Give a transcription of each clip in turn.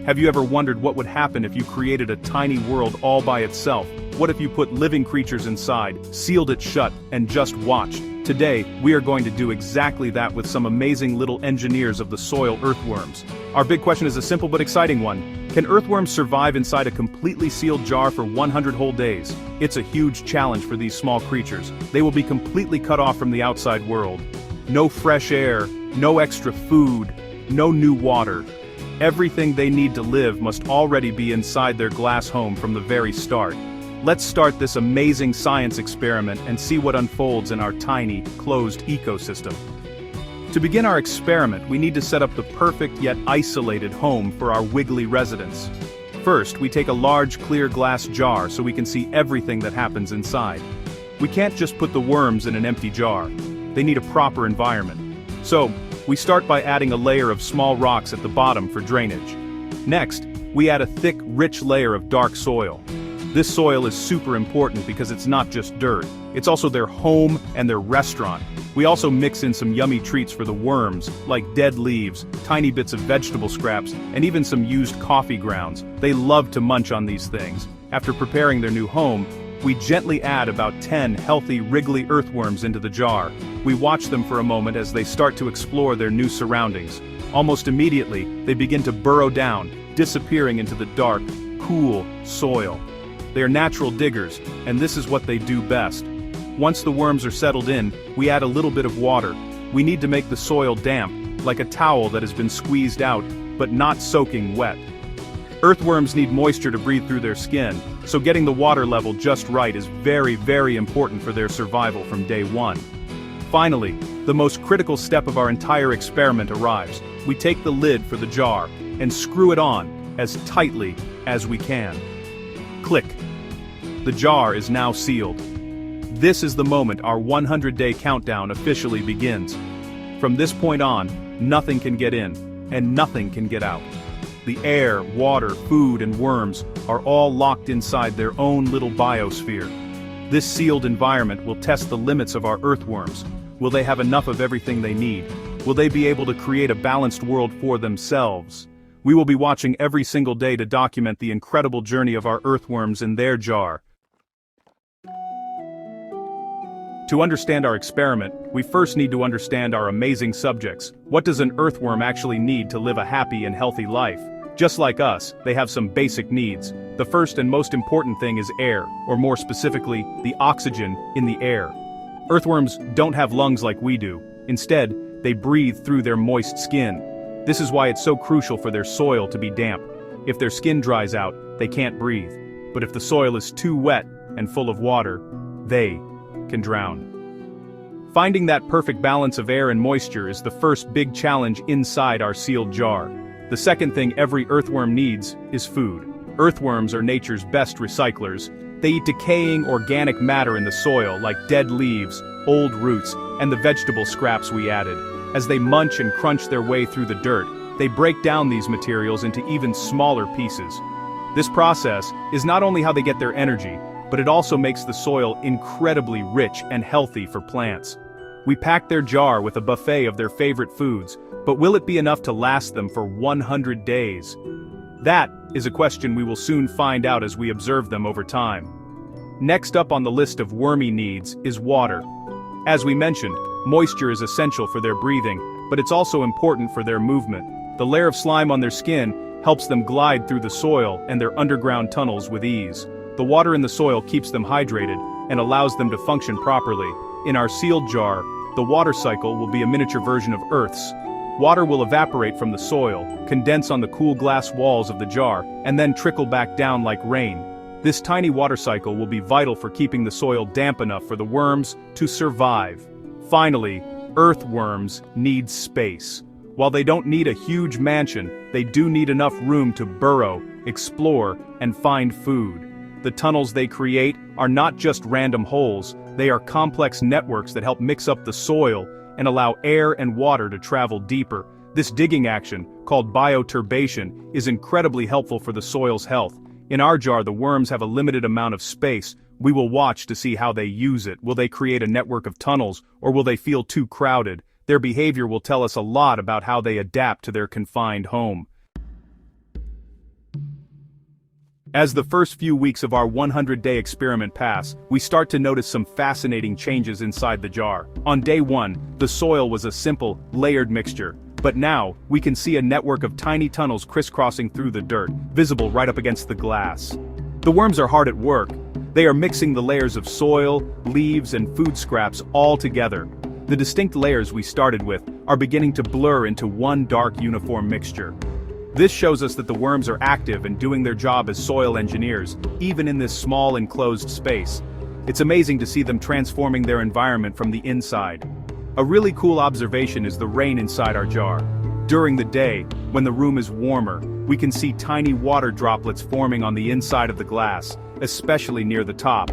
Have you ever wondered what would happen if you created a tiny world all by itself? What if you put living creatures inside, sealed it shut, and just watched? Today, we are going to do exactly that with some amazing little engineers of the soil earthworms. Our big question is a simple but exciting one. Can earthworms survive inside a completely sealed jar for 100 whole days? It's a huge challenge for these small creatures. They will be completely cut off from the outside world. No fresh air, no extra food, no new water. Everything they need to live must already be inside their glass home from the very start. Let's start this amazing science experiment and see what unfolds in our tiny, closed ecosystem. To begin our experiment, we need to set up the perfect yet isolated home for our wiggly residents. First, we take a large clear glass jar so we can see everything that happens inside. We can't just put the worms in an empty jar. They need a proper environment. So, we start by adding a layer of small rocks at the bottom for drainage. Next, we add a thick, rich layer of dark soil. This soil is super important because it's not just dirt, it's also their home and their restaurant. We also mix in some yummy treats for the worms, like dead leaves, tiny bits of vegetable scraps, and even some used coffee grounds. They love to munch on these things. After preparing their new home, we gently add about 10 healthy, wriggly earthworms into the jar. We watch them for a moment as they start to explore their new surroundings. Almost immediately, they begin to burrow down, disappearing into the dark, cool soil. They are natural diggers, and this is what they do best. Once the worms are settled in, we add a little bit of water. We need to make the soil damp, like a towel that has been squeezed out, but not soaking wet. Earthworms need moisture to breathe through their skin, so getting the water level just right is very, very important for their survival from day one. Finally, the most critical step of our entire experiment arrives. We take the lid for the jar and screw it on as tightly as we can. Click. The jar is now sealed. This is the moment our 100-day countdown officially begins. From this point on, nothing can get in, and nothing can get out. The air, water, food, and worms are all locked inside their own little biosphere. This sealed environment will test the limits of our earthworms. Will they have enough of everything they need? Will they be able to create a balanced world for themselves? We will be watching every single day to document the incredible journey of our earthworms in their jar. To understand our experiment, we first need to understand our amazing subjects. What does an earthworm actually need to live a happy and healthy life? Just like us, they have some basic needs. The first and most important thing is air, or more specifically, the oxygen in the air. Earthworms don't have lungs like we do. Instead, they breathe through their moist skin. This is why it's so crucial for their soil to be damp. If their skin dries out, they can't breathe. But if the soil is too wet and full of water, they can drown. Finding that perfect balance of air and moisture is the first big challenge inside our sealed jar. The second thing every earthworm needs is food. Earthworms are nature's best recyclers. They eat decaying organic matter in the soil like dead leaves, old roots, and the vegetable scraps we added. As they munch and crunch their way through the dirt, they break down these materials into even smaller pieces. This process is not only how they get their energy, but it also makes the soil incredibly rich and healthy for plants. We pack their jar with a buffet of their favorite foods, but will it be enough to last them for 100 days? That is a question we will soon find out as we observe them over time. Next up on the list of wormy needs is water. As we mentioned, moisture is essential for their breathing, but it's also important for their movement. The layer of slime on their skin helps them glide through the soil and their underground tunnels with ease. The water in the soil keeps them hydrated and allows them to function properly. In our sealed jar, the water cycle will be a miniature version of Earth's. Water will evaporate from the soil, condense on the cool glass walls of the jar, and then trickle back down like rain. This tiny water cycle will be vital for keeping the soil damp enough for the worms to survive. Finally, earthworms need space. While they don't need a huge mansion, they do need enough room to burrow, explore, and find food. The tunnels they create are not just random holes, they are complex networks that help mix up the soil and allow air and water to travel deeper. This digging action, called bioturbation, is incredibly helpful for the soil's health. In our jar, the worms have a limited amount of space. We will watch to see how they use it. Will they create a network of tunnels, or will they feel too crowded? Their behavior will tell us a lot about how they adapt to their confined home. As the first few weeks of our 100-day experiment pass, we start to notice some fascinating changes inside the jar. On day 1, the soil was a simple, layered mixture. But now, we can see a network of tiny tunnels crisscrossing through the dirt, visible right up against the glass. The worms are hard at work. They are mixing the layers of soil, leaves, and food scraps all together. The distinct layers we started with are beginning to blur into one dark uniform mixture. This shows us that the worms are active and doing their job as soil engineers, even in this small enclosed space. It's amazing to see them transforming their environment from the inside. A really cool observation is the rain inside our jar. During the day, when the room is warmer, we can see tiny water droplets forming on the inside of the glass, especially near the top.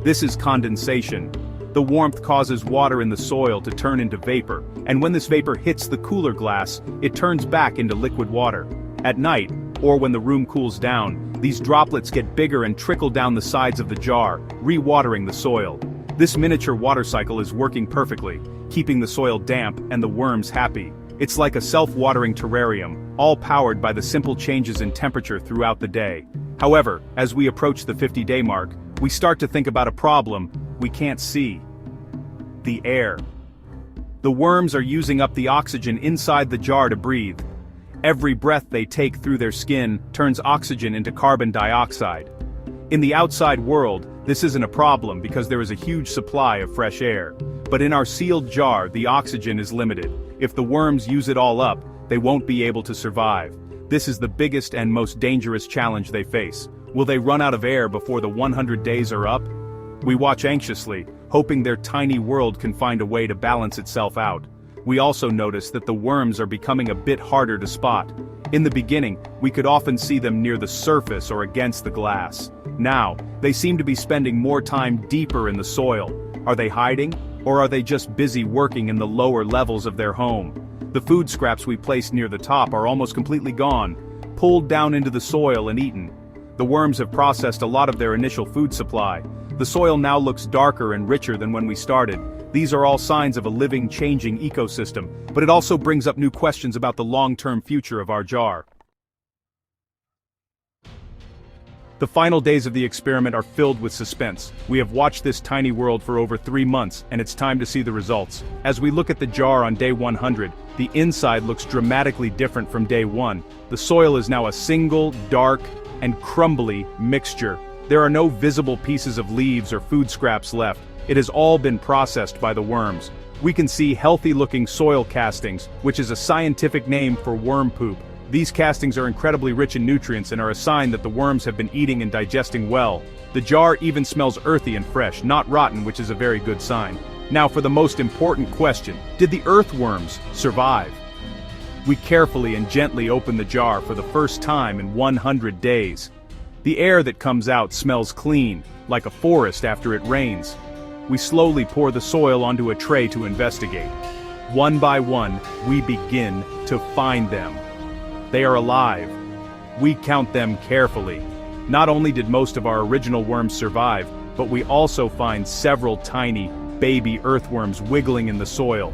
This is condensation. The warmth causes water in the soil to turn into vapor, and when this vapor hits the cooler glass, it turns back into liquid water. At night, or when the room cools down, these droplets get bigger and trickle down the sides of the jar, re-watering the soil. This miniature water cycle is working perfectly, keeping the soil damp and the worms happy. It's like a self-watering terrarium, all powered by the simple changes in temperature throughout the day. However, as we approach the 50-day mark, we start to think about a problem we can't see. The air. The worms are using up the oxygen inside the jar to breathe. Every breath they take through their skin turns oxygen into carbon dioxide. In the outside world, this isn't a problem because there is a huge supply of fresh air. But in our sealed jar, the oxygen is limited. If the worms use it all up, they won't be able to survive. This is the biggest and most dangerous challenge they face. Will they run out of air before the 100 days are up? We watch anxiously, hoping their tiny world can find a way to balance itself out. We also notice that the worms are becoming a bit harder to spot. In the beginning, we could often see them near the surface or against the glass. Now, they seem to be spending more time deeper in the soil. Are they hiding, or are they just busy working in the lower levels of their home? The food scraps we placed near the top are almost completely gone, pulled down into the soil and eaten. The worms have processed a lot of their initial food supply. The soil now looks darker and richer than when we started. These are all signs of a living, changing ecosystem, but it also brings up new questions about the long-term future of our jar. The final days of the experiment are filled with suspense. We have watched this tiny world for over 3 months, and it's time to see the results. As we look at the jar on day 100, the inside looks dramatically different from day 1. The soil is now a single, dark, and crumbly mixture. There are no visible pieces of leaves or food scraps left. It has all been processed by the worms. We can see healthy-looking soil castings, which is a scientific name for worm poop. These castings are incredibly rich in nutrients and are a sign that the worms have been eating and digesting well. The jar even smells earthy and fresh, not rotten, which is a very good sign. Now for the most important question: did the earthworms survive? We carefully and gently open the jar for the first time in 100 days. The air that comes out smells clean, like a forest after it rains. We slowly pour the soil onto a tray to investigate. One by one, we begin to find them. They are alive. We count them carefully. Not only did most of our original worms survive, but we also find several tiny, baby earthworms wiggling in the soil.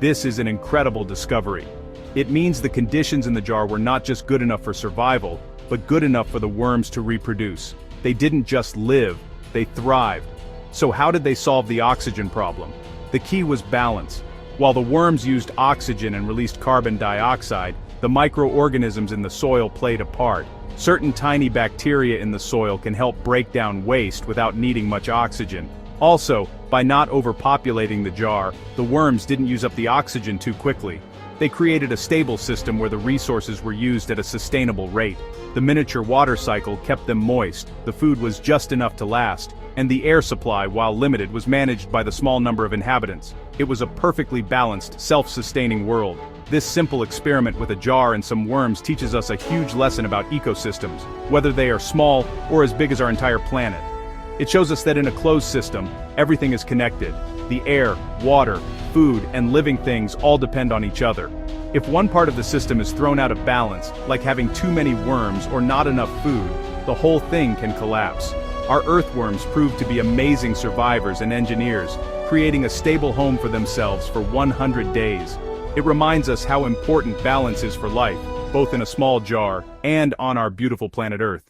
This is an incredible discovery. It means the conditions in the jar were not just good enough for survival, but good enough for the worms to reproduce. They didn't just live, they thrived. So how did they solve the oxygen problem? The key was balance. While the worms used oxygen and released carbon dioxide, the microorganisms in the soil played a part. Certain tiny bacteria in the soil can help break down waste without needing much oxygen. Also, by not overpopulating the jar, the worms didn't use up the oxygen too quickly. They created a stable system where the resources were used at a sustainable rate. The miniature water cycle kept them moist, the food was just enough to last, and the air supply, while limited, was managed by the small number of inhabitants. It was a perfectly balanced, self-sustaining world. This simple experiment with a jar and some worms teaches us a huge lesson about ecosystems, whether they are small or as big as our entire planet. It shows us that in a closed system, everything is connected. The air, water, food, and living things all depend on each other. If one part of the system is thrown out of balance, like having too many worms or not enough food, the whole thing can collapse. Our earthworms proved to be amazing survivors and engineers, creating a stable home for themselves for 100 days. It reminds us how important balance is for life, both in a small jar and on our beautiful planet Earth.